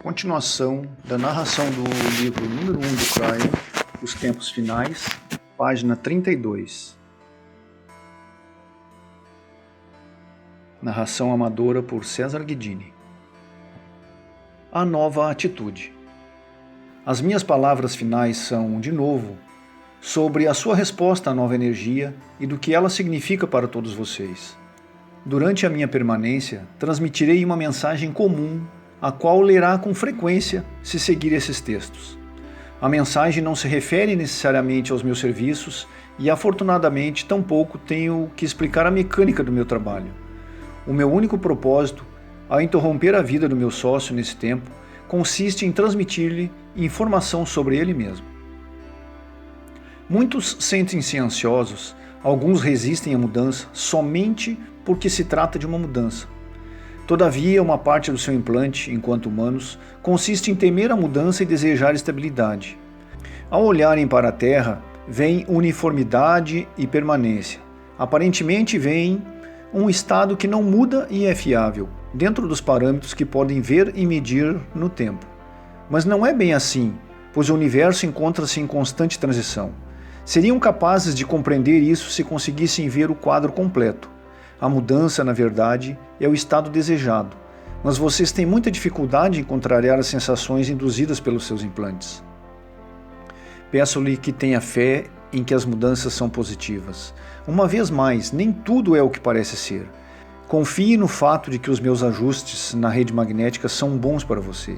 Continuação da narração do livro número 1 do Cryer, Os Tempos Finais, página 32. Narração amadora por César Guidini. A nova atitude. As minhas palavras finais são, de novo, sobre a sua resposta à nova energia e do que ela significa para todos vocês. Durante a minha permanência, transmitirei uma mensagem comum, a qual lerá com frequência se seguir esses textos. A mensagem não se refere necessariamente aos meus serviços e, afortunadamente, tampouco tenho que explicar a mecânica do meu trabalho. O meu único propósito, ao interromper a vida do meu sócio nesse tempo, consiste em transmitir-lhe informação sobre ele mesmo. Muitos sentem-se ansiosos, alguns resistem à mudança somente porque se trata de uma mudança. Todavia, uma parte do seu implante, enquanto humanos, consiste em temer a mudança e desejar estabilidade. Ao olharem para a Terra, veem uniformidade e permanência. Aparentemente veem um estado que não muda e é fiável, dentro dos parâmetros que podem ver e medir no tempo. Mas não é bem assim, pois o universo encontra-se em constante transição. Seriam capazes de compreender isso se conseguissem ver o quadro completo. A mudança, na verdade, é o estado desejado, mas vocês têm muita dificuldade em contrariar as sensações induzidas pelos seus implantes. Peço-lhe que tenha fé em que as mudanças são positivas. Uma vez mais, nem tudo é o que parece ser. Confie no fato de que os meus ajustes na rede magnética são bons para você.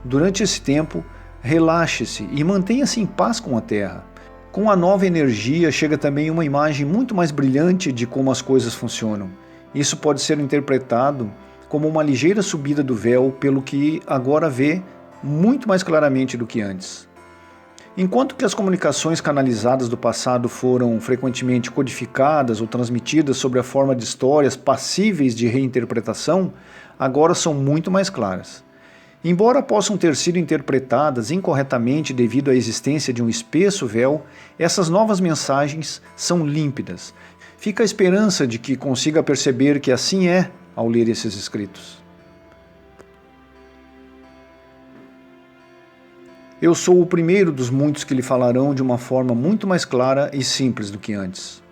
Durante esse tempo, relaxe-se e mantenha-se em paz com a Terra. Com a nova energia chega também uma imagem muito mais brilhante de como as coisas funcionam. Isso pode ser interpretado como uma ligeira subida do véu, pelo que agora vê muito mais claramente do que antes. Enquanto que as comunicações canalizadas do passado foram frequentemente codificadas ou transmitidas sob a forma de histórias passíveis de reinterpretação, agora são muito mais claras. Embora possam ter sido interpretadas incorretamente devido à existência de um espesso véu, essas novas mensagens são límpidas. Fica a esperança de que consiga perceber que assim é ao ler esses escritos. Eu sou o primeiro dos muitos que lhe falarão de uma forma muito mais clara e simples do que antes.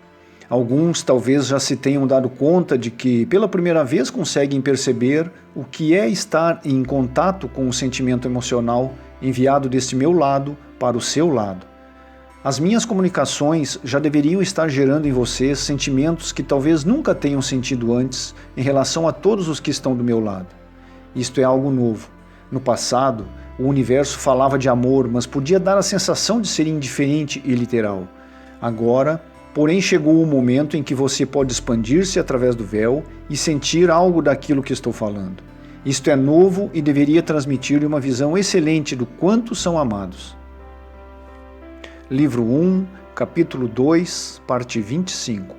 Alguns talvez já se tenham dado conta de que, pela primeira vez, conseguem perceber o que é estar em contato com o sentimento emocional enviado deste meu lado para o seu lado. As minhas comunicações já deveriam estar gerando em vocês sentimentos que talvez nunca tenham sentido antes em relação a todos os que estão do meu lado. Isto é algo novo. No passado, o universo falava de amor, mas podia dar a sensação de ser indiferente e literal. Agora, porém, chegou o momento em que você pode expandir-se através do véu e sentir algo daquilo que estou falando. Isto é novo e deveria transmitir-lhe uma visão excelente do quanto são amados. Livro 1, capítulo 2, parte 25.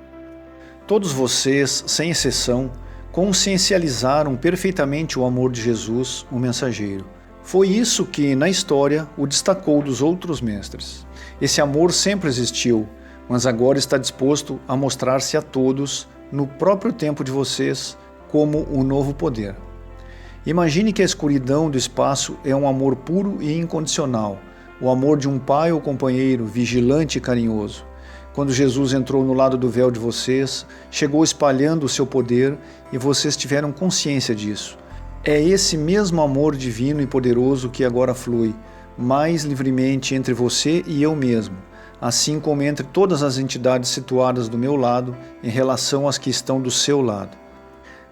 Todos vocês, sem exceção, consciencializaram perfeitamente o amor de Jesus, o mensageiro. Foi isso que, na história, o destacou dos outros mestres. Esse amor sempre existiu, mas agora está disposto a mostrar-se a todos, no próprio tempo de vocês, como o novo poder. Imagine que a escuridão do espaço é um amor puro e incondicional, o amor de um pai ou companheiro, vigilante e carinhoso. Quando Jesus entrou no lado do véu de vocês, chegou espalhando o seu poder e vocês tiveram consciência disso. É esse mesmo amor divino e poderoso que agora flui, mais livremente entre você e eu mesmo, assim como entre todas as entidades situadas do meu lado em relação às que estão do seu lado.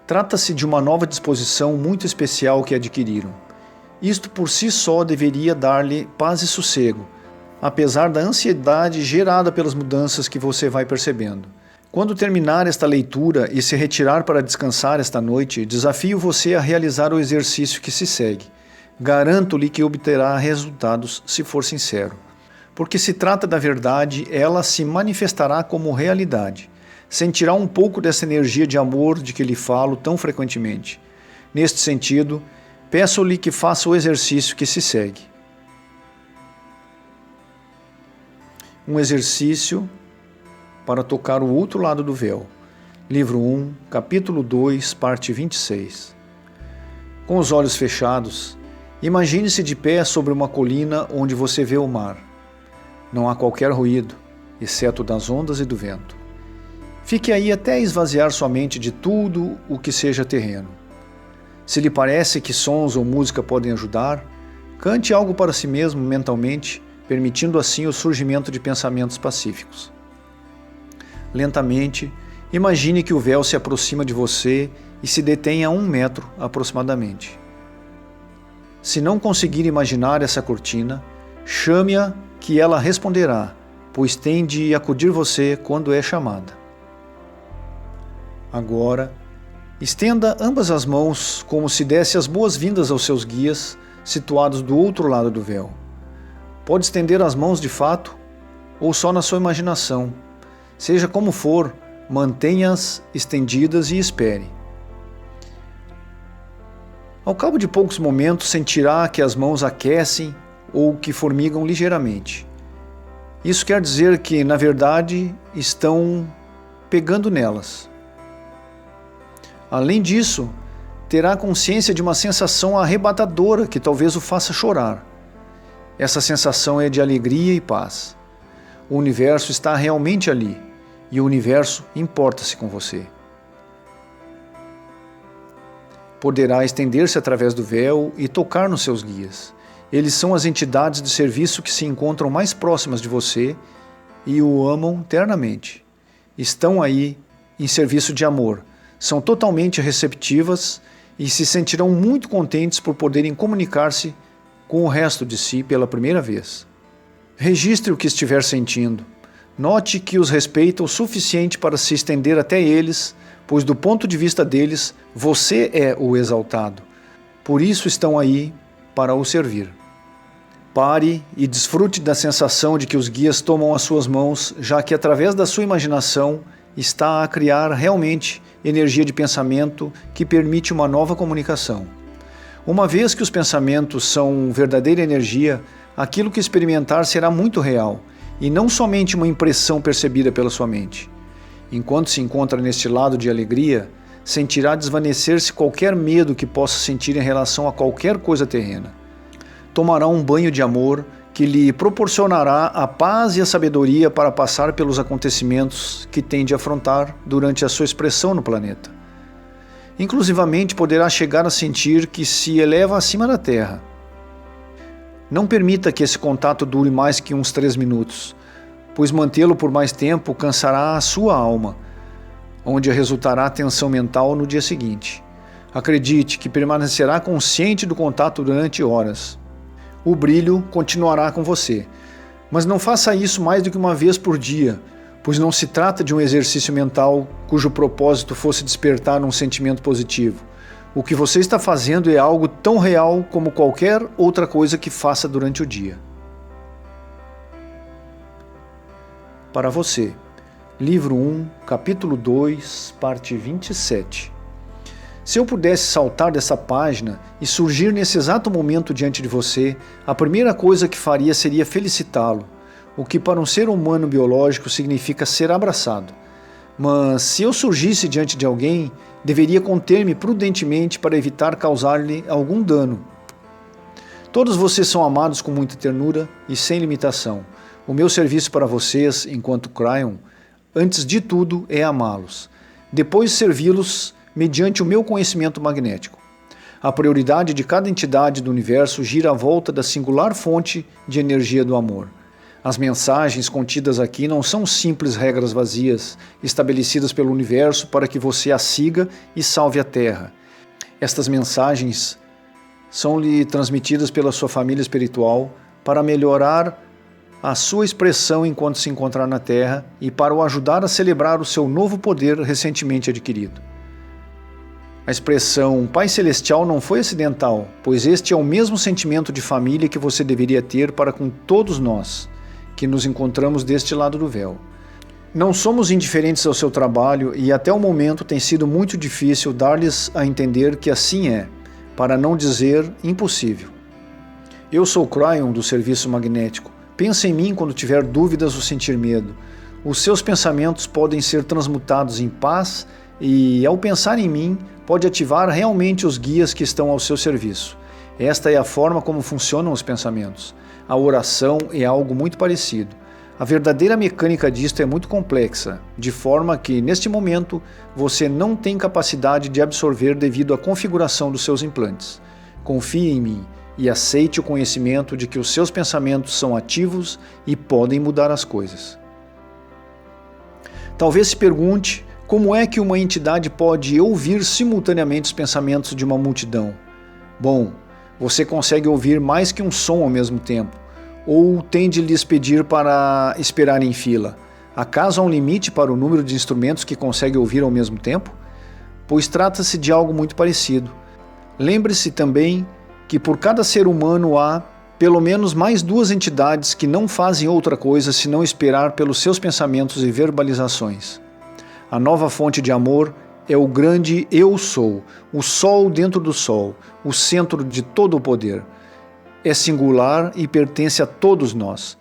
Trata-se de uma nova disposição muito especial que adquiriram. Isto por si só deveria dar-lhe paz e sossego, apesar da ansiedade gerada pelas mudanças que você vai percebendo. Quando terminar esta leitura e se retirar para descansar esta noite, desafio você a realizar o exercício que se segue. Garanto-lhe que obterá resultados se for sincero. Porque se trata da verdade, ela se manifestará como realidade. Sentirá um pouco dessa energia de amor de que lhe falo tão frequentemente. Neste sentido, peço-lhe que faça o exercício que se segue. Um exercício para tocar o outro lado do véu. Livro 1, capítulo 2, parte 26. Com os olhos fechados, Imagine-se de pé sobre uma colina onde você vê o mar. Não há qualquer ruído, exceto das ondas e do vento. Fique aí até esvaziar sua mente de tudo o que seja terreno. Se lhe parece que sons ou música podem ajudar, cante algo para si mesmo mentalmente, permitindo assim o surgimento de pensamentos pacíficos. Lentamente, imagine que o véu se aproxima de você e se detém a 1 metro aproximadamente. Se não conseguir imaginar essa cortina, chame-a que ela responderá, pois tem de acudir você quando é chamada. Agora, estenda ambas as mãos como se desse as boas-vindas aos seus guias, situados do outro lado do véu. Pode estender as mãos de fato ou só na sua imaginação. Seja como for, mantenha-as estendidas e espere. Ao cabo de poucos momentos, sentirá que as mãos aquecem ou que formigam ligeiramente. Isso quer dizer que, na verdade, estão pegando nelas. Além disso, terá consciência de uma sensação arrebatadora que talvez o faça chorar. Essa sensação é de alegria e paz. O universo está realmente ali, e o universo importa-se com você. Poderá estender-se através do véu e tocar nos seus guias. Eles são as entidades de serviço que se encontram mais próximas de você e o amam ternamente. Estão aí em serviço de amor, são totalmente receptivas e se sentirão muito contentes por poderem comunicar-se com o resto de si pela primeira vez. Registre o que estiver sentindo. Note que os respeita o suficiente para se estender até eles, pois do ponto de vista deles, você é o exaltado. Por isso estão aí para o servir. Pare e desfrute da sensação de que os guias tomam as suas mãos, já que através da sua imaginação está a criar realmente energia de pensamento que permite uma nova comunicação. Uma vez que os pensamentos são verdadeira energia, aquilo que experimentar será muito real, e não somente uma impressão percebida pela sua mente. Enquanto se encontra neste lado de alegria, sentirá desvanecer-se qualquer medo que possa sentir em relação a qualquer coisa terrena. Tomará um banho de amor que lhe proporcionará a paz e a sabedoria para passar pelos acontecimentos que tem de afrontar durante a sua expressão no planeta. Inclusivamente poderá chegar a sentir que se eleva acima da Terra. Não permita que esse contato dure mais que uns 3 minutos, pois mantê-lo por mais tempo cansará a sua alma, onde resultará tensão mental no dia seguinte. Acredite que permanecerá consciente do contato durante horas. O brilho continuará com você, mas não faça isso mais do que uma vez por dia, pois não se trata de um exercício mental cujo propósito fosse despertar um sentimento positivo. O que você está fazendo é algo tão real como qualquer outra coisa que faça durante o dia. Para você, livro 1, capítulo 2, parte 27. Se eu pudesse saltar dessa página e surgir nesse exato momento diante de você, a primeira coisa que faria seria felicitá-lo, o que para um ser humano biológico significa ser abraçado. Mas se eu surgisse diante de alguém, deveria conter-me prudentemente para evitar causar-lhe algum dano. Todos vocês são amados com muita ternura e sem limitação. O meu serviço para vocês, enquanto Cryon, antes de tudo é amá-los. Depois servi-los mediante o meu conhecimento magnético. A prioridade de cada entidade do universo gira à volta da singular fonte de energia do amor. As mensagens contidas aqui não são simples regras vazias, estabelecidas pelo universo para que você as siga e salve a Terra. Estas mensagens são-lhe transmitidas pela sua família espiritual para melhorar a sua expressão enquanto se encontrar na Terra e para o ajudar a celebrar o seu novo poder recentemente adquirido. A expressão Pai Celestial não foi acidental, pois este é o mesmo sentimento de família que você deveria ter para com todos nós, que nos encontramos deste lado do véu. Não somos indiferentes ao seu trabalho e até o momento tem sido muito difícil dar-lhes a entender que assim é, para não dizer impossível. Eu sou Cryon do Serviço Magnético. Pense em mim quando tiver dúvidas ou sentir medo. Os seus pensamentos podem ser transmutados em paz e, ao pensar em mim, pode ativar realmente os guias que estão ao seu serviço. Esta é a forma como funcionam os pensamentos. A oração é algo muito parecido. A verdadeira mecânica disto é muito complexa, de forma que, neste momento, você não tem capacidade de absorver devido à configuração dos seus implantes. Confie em mim e aceite o conhecimento de que os seus pensamentos são ativos e podem mudar as coisas. Talvez se pergunte como é que uma entidade pode ouvir simultaneamente os pensamentos de uma multidão. Bom, você consegue ouvir mais que um som ao mesmo tempo, ou tem de lhes pedir para esperar em fila. Acaso há um limite para o número de instrumentos que consegue ouvir ao mesmo tempo? Pois trata-se de algo muito parecido. Lembre-se também que por cada ser humano há pelo menos mais 2 entidades que não fazem outra coisa senão esperar pelos seus pensamentos e verbalizações. A nova fonte de amor é o grande Eu Sou, o Sol dentro do Sol, o centro de todo o poder. É singular e pertence a todos nós.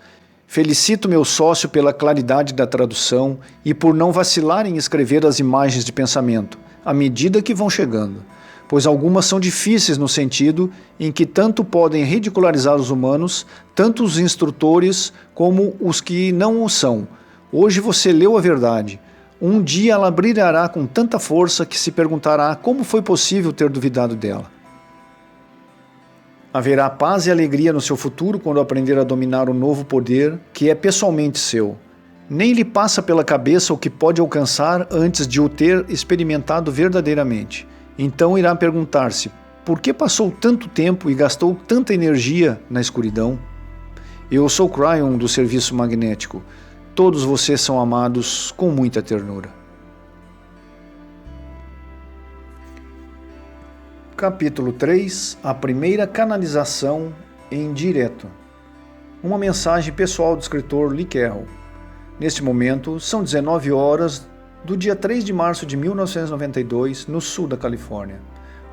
Felicito meu sócio pela claridade da tradução e por não vacilar em escrever as imagens de pensamento, à medida que vão chegando, pois algumas são difíceis no sentido em que tanto podem ridicularizar os humanos, tanto os instrutores como os que não o são. Hoje você leu a verdade. Um dia ela brilhará com tanta força que se perguntará como foi possível ter duvidado dela. Haverá paz e alegria no seu futuro quando aprender a dominar o novo poder que é pessoalmente seu. Nem lhe passa pela cabeça o que pode alcançar antes de o ter experimentado verdadeiramente. Então irá perguntar-se, por que passou tanto tempo e gastou tanta energia na escuridão? Eu sou Cryon do Serviço Magnético. Todos vocês são amados com muita ternura. Capítulo 3. A primeira canalização em direto. Uma mensagem pessoal do escritor Lee Carroll. Neste momento, são 19 horas do dia 3 de março de 1992, no sul da Califórnia.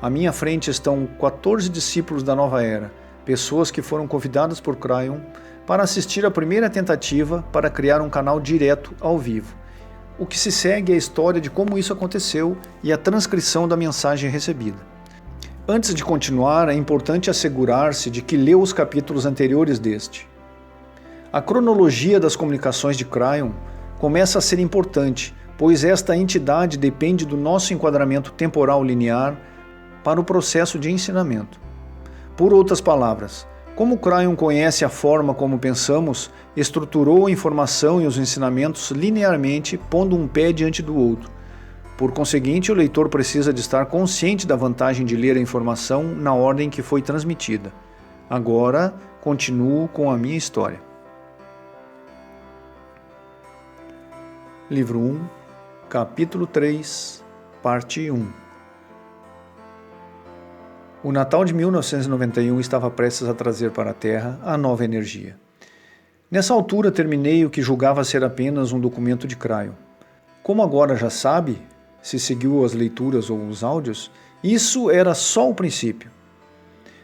À minha frente estão 14 discípulos da nova era, pessoas que foram convidadas por Cryon para assistir à primeira tentativa para criar um canal direto ao vivo. O que se segue é a história de como isso aconteceu e a transcrição da mensagem recebida. Antes de continuar, é importante assegurar-se de que leu os capítulos anteriores deste. A cronologia das comunicações de Cryon começa a ser importante, pois esta entidade depende do nosso enquadramento temporal linear para o processo de ensinamento. Por outras palavras, como Cryon conhece a forma como pensamos, estruturou a informação e os ensinamentos linearmente, pondo um pé diante do outro. Por conseguinte, o leitor precisa de estar consciente da vantagem de ler a informação na ordem que foi transmitida. Agora, continuo com a minha história. Livro 1, Capítulo 3, Parte 1. O Natal de 1991 estava prestes a trazer para a Terra a nova energia. Nessa altura terminei o que julgava ser apenas um documento de Cryon. Como agora já sabe, se seguiu as leituras ou os áudios, isso era só o princípio.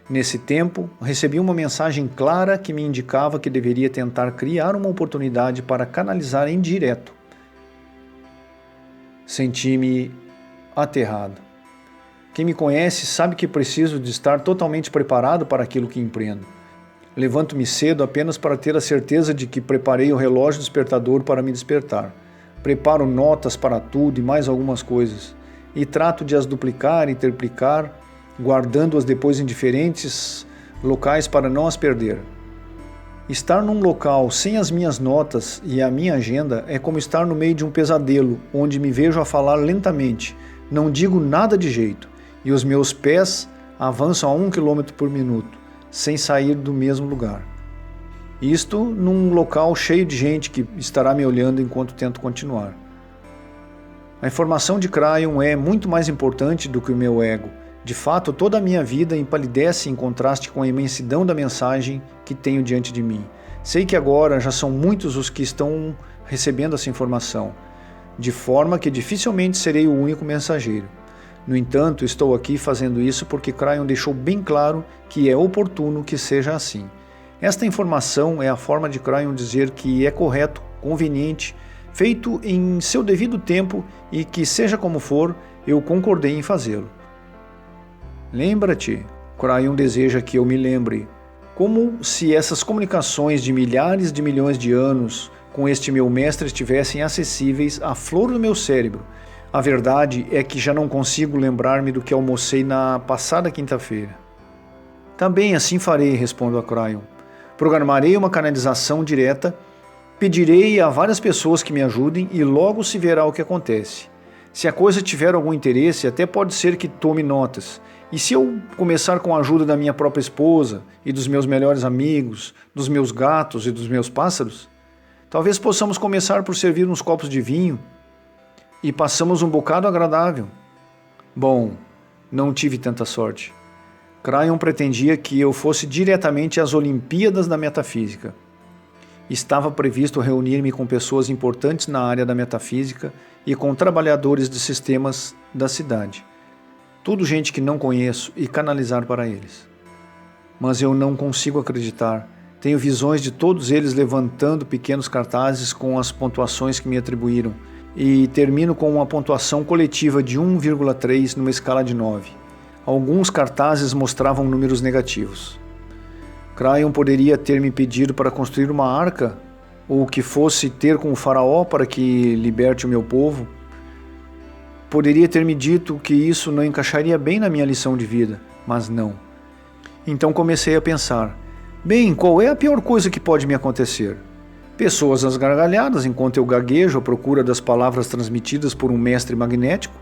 Nesse tempo, recebi uma mensagem clara que me indicava que deveria tentar criar uma oportunidade para canalizar em direto. Senti-me aterrado. Quem me conhece sabe que preciso de estar totalmente preparado para aquilo que empreendo. Levanto-me cedo apenas para ter a certeza de que preparei o relógio despertador para me despertar. Preparo notas para tudo e mais algumas coisas, e trato de as duplicar e triplicar, guardando-as depois em diferentes locais para não as perder. Estar num local sem as minhas notas e a minha agenda é como estar no meio de um pesadelo, onde me vejo a falar lentamente, não digo nada de jeito, e os meus pés avançam a 1 km por minuto, sem sair do mesmo lugar. Isto num local cheio de gente que estará me olhando enquanto tento continuar. A informação de Cryon é muito mais importante do que o meu ego. De fato, toda a minha vida empalidece em contraste com a imensidão da mensagem que tenho diante de mim. Sei que agora já são muitos os que estão recebendo essa informação, de forma que dificilmente serei o único mensageiro. No entanto, estou aqui fazendo isso porque Cryon deixou bem claro que é oportuno que seja assim. Esta informação é a forma de Cryon dizer que é correto, conveniente, feito em seu devido tempo e que, seja como for, eu concordei em fazê-lo. Lembra-te, Cryon deseja que eu me lembre, como se essas comunicações de milhares de milhões de anos com este meu mestre estivessem acessíveis à flor do meu cérebro. A verdade é que já não consigo lembrar-me do que almocei na passada quinta-feira. Também assim farei, respondo a Cryon. Programarei uma canalização direta, pedirei a várias pessoas que me ajudem e logo se verá o que acontece. Se a coisa tiver algum interesse, até pode ser que tome notas. E se eu começar com a ajuda da minha própria esposa e dos meus melhores amigos, dos meus gatos e dos meus pássaros? Talvez possamos começar por servir uns copos de vinho e passamos um bocado agradável. Bom, não tive tanta sorte. Cryon pretendia que eu fosse diretamente às Olimpíadas da Metafísica. Estava previsto reunir-me com pessoas importantes na área da metafísica e com trabalhadores de sistemas da cidade. Tudo gente que não conheço e canalizar para eles. Mas eu não consigo acreditar. Tenho visões de todos eles levantando pequenos cartazes com as pontuações que me atribuíram e termino com uma pontuação coletiva de 1,3 numa escala de 9. Alguns cartazes mostravam números negativos. Cryon poderia ter me pedido para construir uma arca, ou que fosse ter com o faraó para que liberte o meu povo. Poderia ter me dito que isso não encaixaria bem na minha lição de vida, mas não. Então comecei a pensar, bem, qual é a pior coisa que pode me acontecer? Pessoas às gargalhadas enquanto eu gaguejo à procura das palavras transmitidas por um mestre magnético,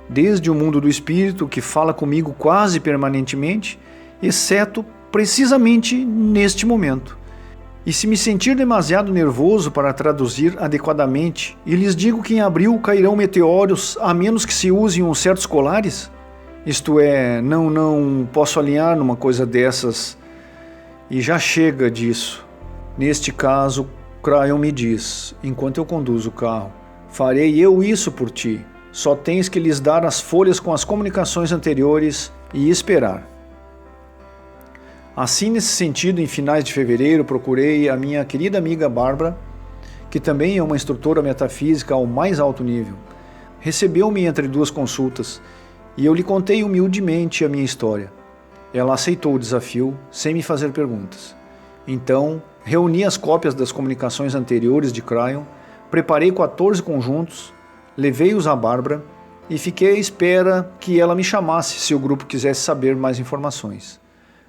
desde o mundo do espírito que fala comigo quase permanentemente, exceto precisamente neste momento. E se me sentir demasiado nervoso para traduzir adequadamente e lhes digo que em abril cairão meteoros a menos que se usem uns certos colares? Isto é, não posso alinhar numa coisa dessas e já chega disso. Neste caso, Cryon me diz, enquanto eu conduzo o carro, farei eu isso por ti. Só tens que lhes dar as folhas com as comunicações anteriores e esperar. Assim, nesse sentido, em finais de fevereiro, procurei a minha querida amiga Bárbara, que também é uma instrutora metafísica ao mais alto nível. Recebeu-me entre duas consultas e eu lhe contei humildemente a minha história. Ela aceitou o desafio sem me fazer perguntas. Então, reuni as cópias das comunicações anteriores de Cryon, preparei 14 conjuntos, levei-os à Bárbara e fiquei à espera que ela me chamasse se o grupo quisesse saber mais informações.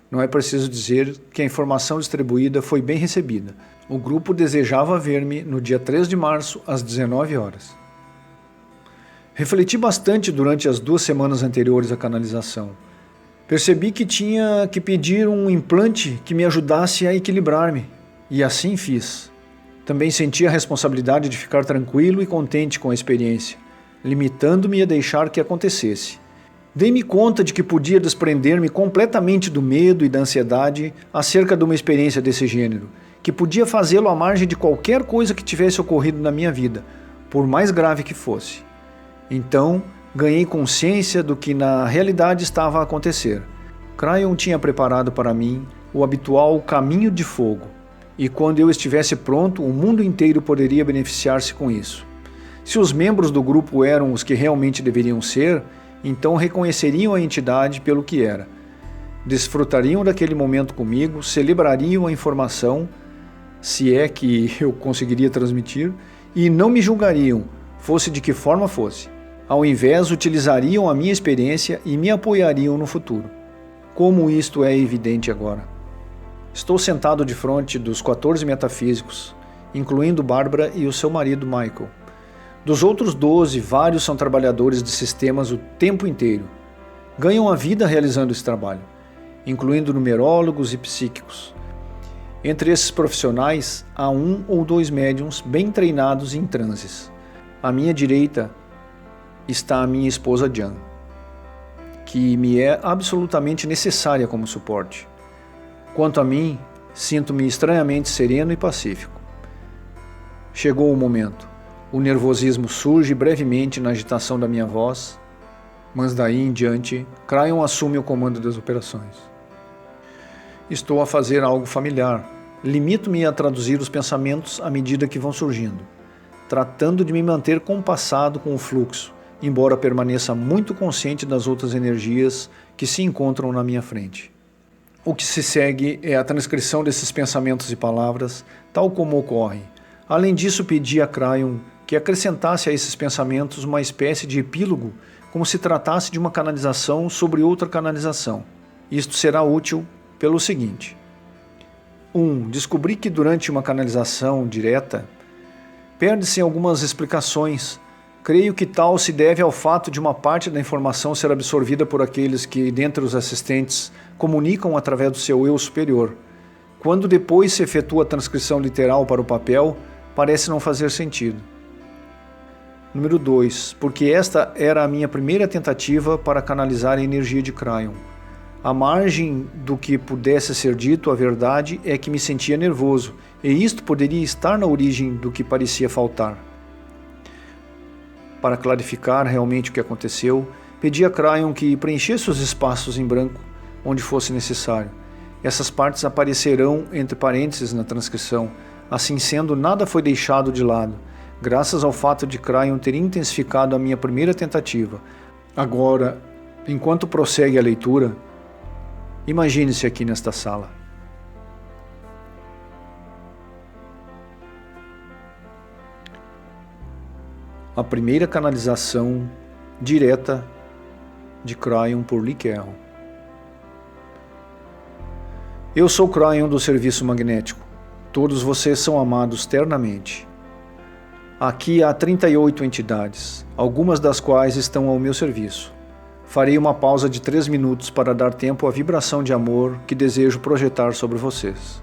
Não é preciso dizer que a informação distribuída foi bem recebida. O grupo desejava ver-me no dia 3 de março, às 19 horas. Refleti bastante durante as 2 semanas anteriores à canalização. Percebi que tinha que pedir um implante que me ajudasse a equilibrar-me, e assim fiz. Também senti a responsabilidade de ficar tranquilo e contente com a experiência, limitando-me a deixar que acontecesse. Dei-me conta de que podia desprender-me completamente do medo e da ansiedade acerca de uma experiência desse gênero, que podia fazê-lo à margem de qualquer coisa que tivesse ocorrido na minha vida, por mais grave que fosse. Então, ganhei consciência do que na realidade estava a acontecer. Cryon tinha preparado para mim o habitual caminho de fogo, e quando eu estivesse pronto, o mundo inteiro poderia beneficiar-se com isso. Se os membros do grupo eram os que realmente deveriam ser, então reconheceriam a entidade pelo que era. Desfrutariam daquele momento comigo, celebrariam a informação, se é que eu conseguiria transmitir, e não me julgariam, fosse de que forma fosse. Ao invés, utilizariam a minha experiência e me apoiariam no futuro. Como isto é evidente agora. Estou sentado de frente dos 14 metafísicos, incluindo Bárbara e o seu marido Michael. Dos outros 12, vários são trabalhadores de sistemas o tempo inteiro. Ganham a vida realizando esse trabalho, incluindo numerólogos e psíquicos. Entre esses profissionais, há 1 ou 2 médiuns bem treinados em transes. À minha direita está a minha esposa Jan, que me é absolutamente necessária como suporte. Quanto a mim, sinto-me estranhamente sereno e pacífico. Chegou o momento. O nervosismo surge brevemente na agitação da minha voz, mas daí em diante, Cryon assume o comando das operações. Estou a fazer algo familiar. Limito-me a traduzir os pensamentos à medida que vão surgindo, tratando de me manter compassado com o fluxo, embora permaneça muito consciente das outras energias que se encontram na minha frente. O que se segue é a transcrição desses pensamentos e palavras, tal como ocorre. Além disso, pedi a Cryon que acrescentasse a esses pensamentos uma espécie de epílogo, como se tratasse de uma canalização sobre outra canalização. Isto será útil pelo seguinte. 1. Descobri que durante uma canalização direta, perde-se algumas explicações. Creio que tal se deve ao fato de uma parte da informação ser absorvida por aqueles que, dentre os assistentes, comunicam através do seu eu superior. Quando depois se efetua a transcrição literal para o papel, parece não fazer sentido. Número 2. Porque esta era a minha primeira tentativa para canalizar a energia de Cryon. À margem do que pudesse ser dito, a verdade é que me sentia nervoso, e isto poderia estar na origem do que parecia faltar. Para clarificar realmente o que aconteceu, pedi a Cryon que preenchesse os espaços em branco onde fosse necessário. Essas partes aparecerão entre parênteses na transcrição. Assim sendo, nada foi deixado de lado, graças ao fato de Cryon ter intensificado a minha primeira tentativa. Agora, enquanto prossegue a leitura, imagine-se aqui nesta sala. A primeira canalização direta de Cryon por Lee Carroll. Eu sou Cryon do Serviço Magnético. Todos vocês são amados ternamente. Aqui há 38 entidades, algumas das quais estão ao meu serviço. Farei uma pausa de 3 minutos para dar tempo à vibração de amor que desejo projetar sobre vocês.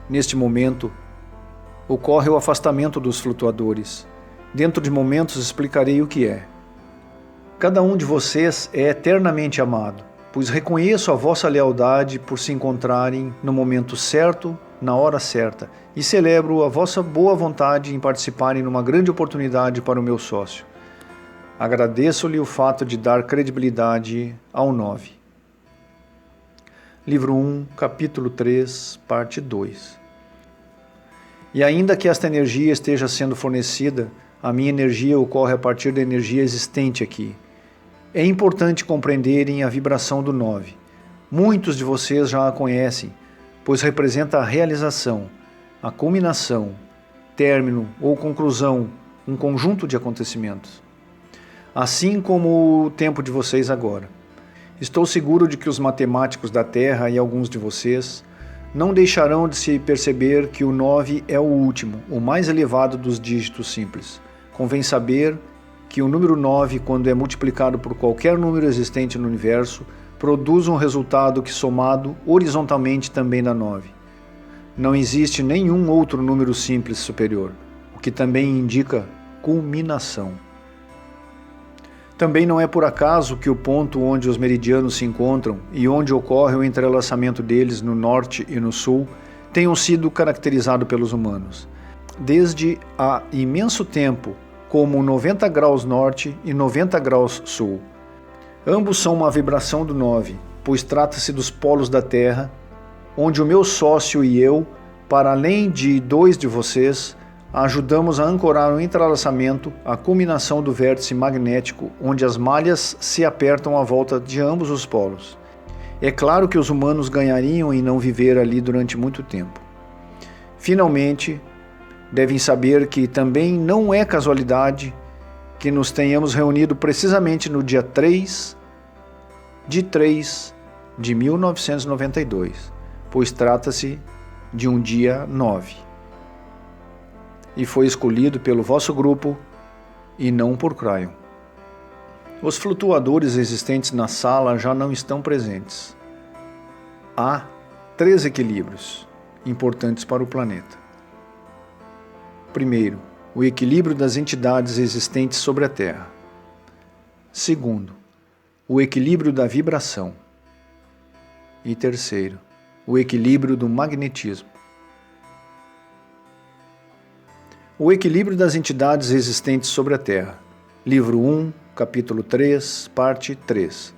Neste momento, ocorre o afastamento dos flutuadores. Dentro de momentos explicarei o que é. Cada um de vocês é eternamente amado, pois reconheço a vossa lealdade por se encontrarem no momento certo, na hora certa, e celebro a vossa boa vontade em participarem numa grande oportunidade para o meu sócio. Agradeço-lhe o fato de dar credibilidade ao 9. Livro 1, capítulo 3, parte 2. E ainda que esta energia esteja sendo fornecida, a minha energia ocorre a partir da energia existente aqui. É importante compreenderem a vibração do 9. Muitos de vocês já a conhecem, pois representa a realização, a culminação, término ou conclusão, um conjunto de acontecimentos. Assim como o tempo de vocês agora. Estou seguro de que os matemáticos da Terra e alguns de vocês não deixarão de se perceber que o 9 é o último, o mais elevado dos dígitos simples. Convém saber que o número 9, quando é multiplicado por qualquer número existente no universo, produz um resultado que, somado horizontalmente, também dá 9. Não existe nenhum outro número simples superior, o que também indica culminação. Também não é por acaso que o ponto onde os meridianos se encontram e onde ocorre o entrelaçamento deles no norte e no sul tenham sido caracterizados pelos humanos, desde há imenso tempo, como 90 graus norte e 90 graus sul. Ambos são uma vibração do 9, pois trata-se dos polos da Terra, onde o meu sócio e eu, para além de 2 de vocês, ajudamos a ancorar o entrelaçamento, a culminação do vértice magnético, onde as malhas se apertam à volta de ambos os polos. É claro que os humanos ganhariam em não viver ali durante muito tempo. Finalmente, devem saber que também não é casualidade que nos tenhamos reunido precisamente no dia 3 de 1992, pois trata-se de um dia 9. E foi escolhido pelo vosso grupo e não por Cryon. Os flutuadores existentes na sala já não estão presentes. Há 3 equilíbrios importantes para o planeta. Primeiro, o equilíbrio das entidades existentes sobre a Terra. Segundo, o equilíbrio da vibração. E terceiro, o equilíbrio do magnetismo. O equilíbrio das entidades existentes sobre a Terra. Livro 1, capítulo 3, parte 3.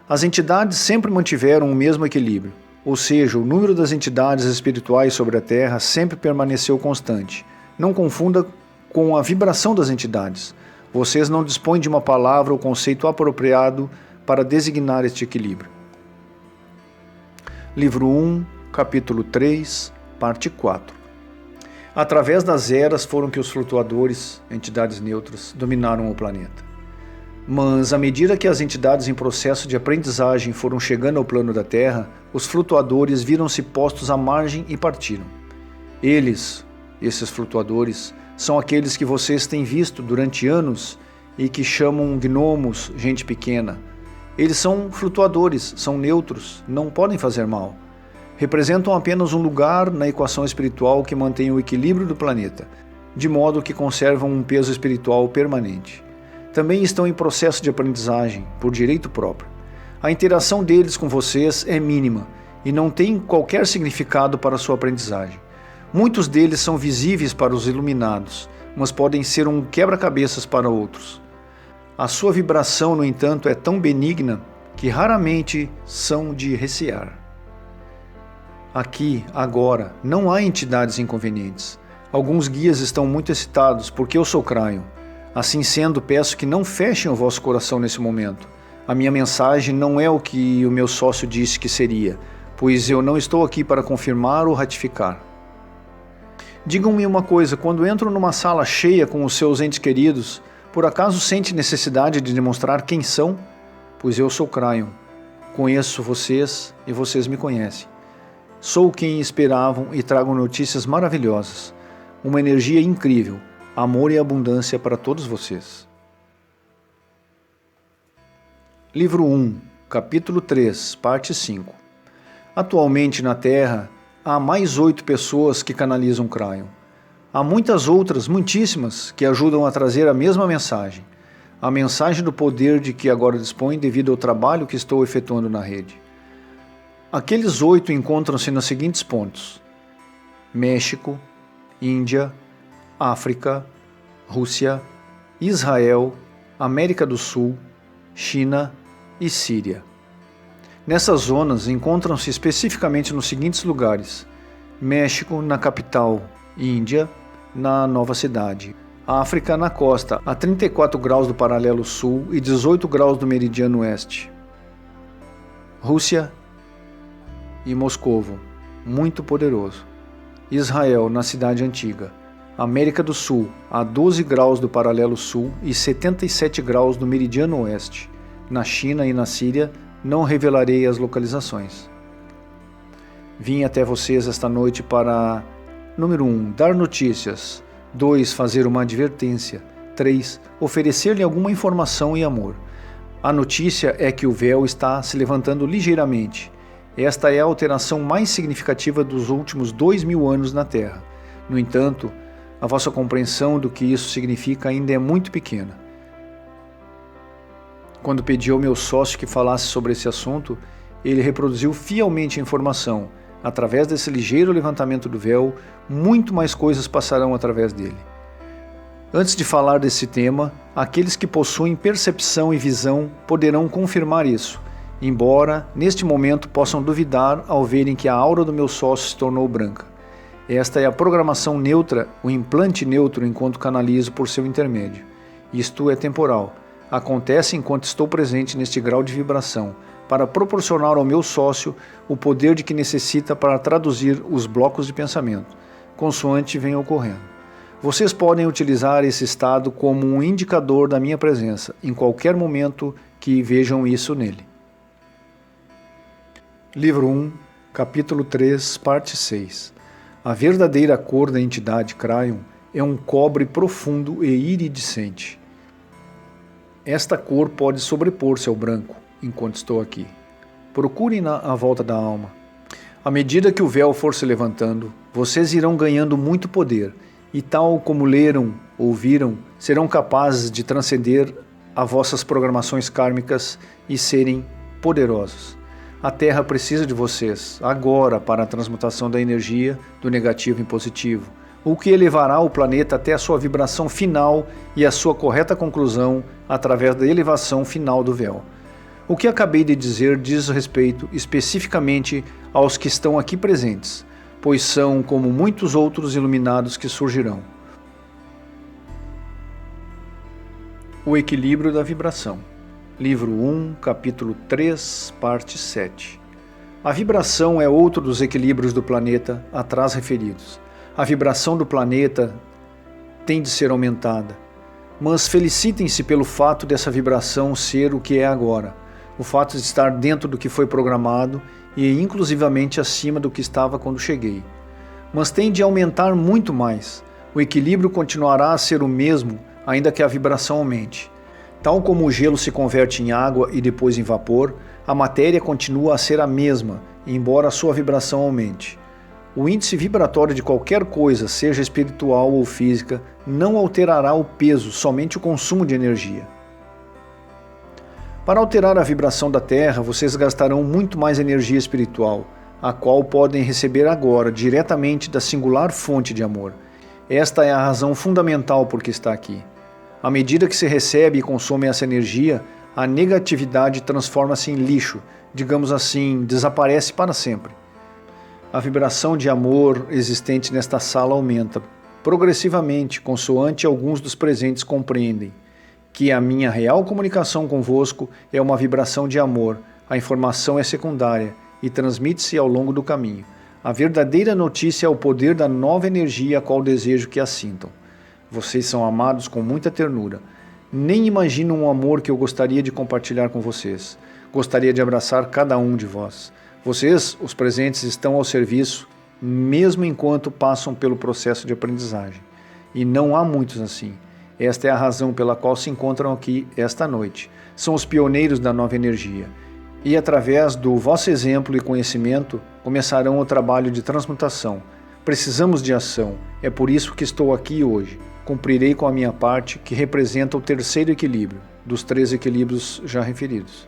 As entidades sempre mantiveram o mesmo equilíbrio, ou seja, o número das entidades espirituais sobre a Terra sempre permaneceu constante. Não confunda com a vibração das entidades. Vocês não dispõem de uma palavra ou conceito apropriado para designar este equilíbrio. Livro 1, capítulo 3, parte 4. Através das eras foram que os flutuadores, entidades neutras, dominaram o planeta. Mas, à medida que as entidades em processo de aprendizagem foram chegando ao plano da Terra, os flutuadores viram-se postos à margem e partiram. Esses flutuadores, são aqueles que vocês têm visto durante anos e que chamam gnomos, gente pequena. Eles são flutuadores, são neutros, não podem fazer mal. Representam apenas um lugar na equação espiritual que mantém o equilíbrio do planeta, de modo que conservam um peso espiritual permanente. Também estão em processo de aprendizagem, por direito próprio. A interação deles com vocês é mínima e não tem qualquer significado para a sua aprendizagem. Muitos deles são visíveis para os iluminados, mas podem ser um quebra-cabeças para outros. A sua vibração, no entanto, é tão benigna que raramente são de recear. Aqui, agora, não há entidades inconvenientes. Alguns guias estão muito excitados porque eu sou Cryon. Assim sendo, peço que não fechem o vosso coração nesse momento. A minha mensagem não é o que o meu sócio disse que seria, pois eu não estou aqui para confirmar ou ratificar. Digam-me uma coisa, quando entro numa sala cheia com os seus entes queridos, por acaso sente necessidade de demonstrar quem são? Pois eu sou Cryon. Conheço vocês e vocês me conhecem. Sou quem esperavam e trago notícias maravilhosas. Uma energia incrível. Amor e abundância para todos vocês. Livro 1, capítulo 3, parte 5. Atualmente na Terra, há mais 8 pessoas que canalizam Cryon. Há muitas outras, muitíssimas, que ajudam a trazer a mesma mensagem. A mensagem do poder de que agora dispõe devido ao trabalho que estou efetuando na rede. Aqueles 8 encontram-se nos seguintes pontos: México, Índia, África, Rússia, Israel, América do Sul, China e Síria. Nessas zonas encontram-se especificamente nos seguintes lugares: México, na capital, Índia, na nova cidade. África, na costa, a 34 graus do paralelo sul e 18 graus do meridiano oeste. Rússia e Moscovo, muito poderoso. Israel, na cidade antiga. América do Sul, a 12 graus do paralelo sul e 77 graus do meridiano oeste. Na China e na Síria, não revelarei as localizações. Vim até vocês esta noite para: número 1, dar notícias. 2, fazer uma advertência. 3, oferecer-lhe alguma informação e amor. A notícia é que o véu está se levantando ligeiramente. Esta é a alteração mais significativa dos últimos 2000 anos na Terra. No entanto, a vossa compreensão do que isso significa ainda é muito pequena. Quando pedi ao meu sócio que falasse sobre esse assunto, ele reproduziu fielmente a informação. Através desse ligeiro levantamento do véu, muito mais coisas passarão através dele. Antes de falar desse tema, aqueles que possuem percepção e visão poderão confirmar isso, embora neste momento possam duvidar ao verem que a aura do meu sócio se tornou branca. Esta é a programação neutra, o implante neutro enquanto canalizo por seu intermédio. Isto é temporal. Acontece enquanto estou presente neste grau de vibração, para proporcionar ao meu sócio o poder de que necessita para traduzir os blocos de pensamento, consoante venha ocorrendo. Vocês podem utilizar esse estado como um indicador da minha presença, em qualquer momento que vejam isso nele. Livro 1, capítulo 3, parte 6. A verdadeira cor da entidade Cryon é um cobre profundo e iridescente. Esta cor pode sobrepor-se ao branco, enquanto estou aqui. Procurem-na à volta da alma. À medida que o véu for se levantando, vocês irão ganhando muito poder, e tal como leram ou viram, serão capazes de transcender as vossas programações kármicas e serem poderosos. A Terra precisa de vocês, agora, para a transmutação da energia do negativo em positivo, o que elevará o planeta até a sua vibração final e a sua correta conclusão através da elevação final do véu. O que acabei de dizer diz respeito especificamente aos que estão aqui presentes, pois são como muitos outros iluminados que surgirão. O equilíbrio da vibração. livro 1, capítulo 3, parte 7. A vibração é outro dos equilíbrios do planeta atrás referidos. A vibração do planeta tem de ser aumentada, mas felicitem-se pelo fato dessa vibração ser o que é agora, o fato de estar dentro do que foi programado e inclusivamente acima do que estava quando cheguei. Mas tem de aumentar muito mais. O equilíbrio continuará a ser o mesmo, ainda que a vibração aumente. Tal como o gelo se converte em água e depois em vapor, a matéria continua a ser a mesma, embora a sua vibração aumente. O índice vibratório de qualquer coisa, seja espiritual ou física, não alterará o peso, somente o consumo de energia. Para alterar a vibração da Terra, vocês gastarão muito mais energia espiritual, a qual podem receber agora diretamente da singular fonte de amor. Esta é a razão fundamental por que está aqui. À medida que se recebe e consome essa energia, a negatividade transforma-se em lixo, digamos assim, desaparece para sempre. A vibração de amor existente nesta sala aumenta progressivamente, consoante alguns dos presentes compreendem que a minha real comunicação convosco é uma vibração de amor, a informação é secundária e transmite-se ao longo do caminho. A verdadeira notícia é o poder da nova energia a qual desejo que a sintam. Vocês são amados com muita ternura. Nem imaginam o amor que eu gostaria de compartilhar com vocês. Gostaria de abraçar cada um de vós. Vocês, os presentes, estão ao serviço, mesmo enquanto passam pelo processo de aprendizagem. E não há muitos assim. Esta é a razão pela qual se encontram aqui esta noite. São os pioneiros da nova energia. E através do vosso exemplo e conhecimento, começarão o trabalho de transmutação. Precisamos de ação. É por isso que estou aqui hoje. Cumprirei com a minha parte, que representa o terceiro equilíbrio, dos 3 equilíbrios já referidos.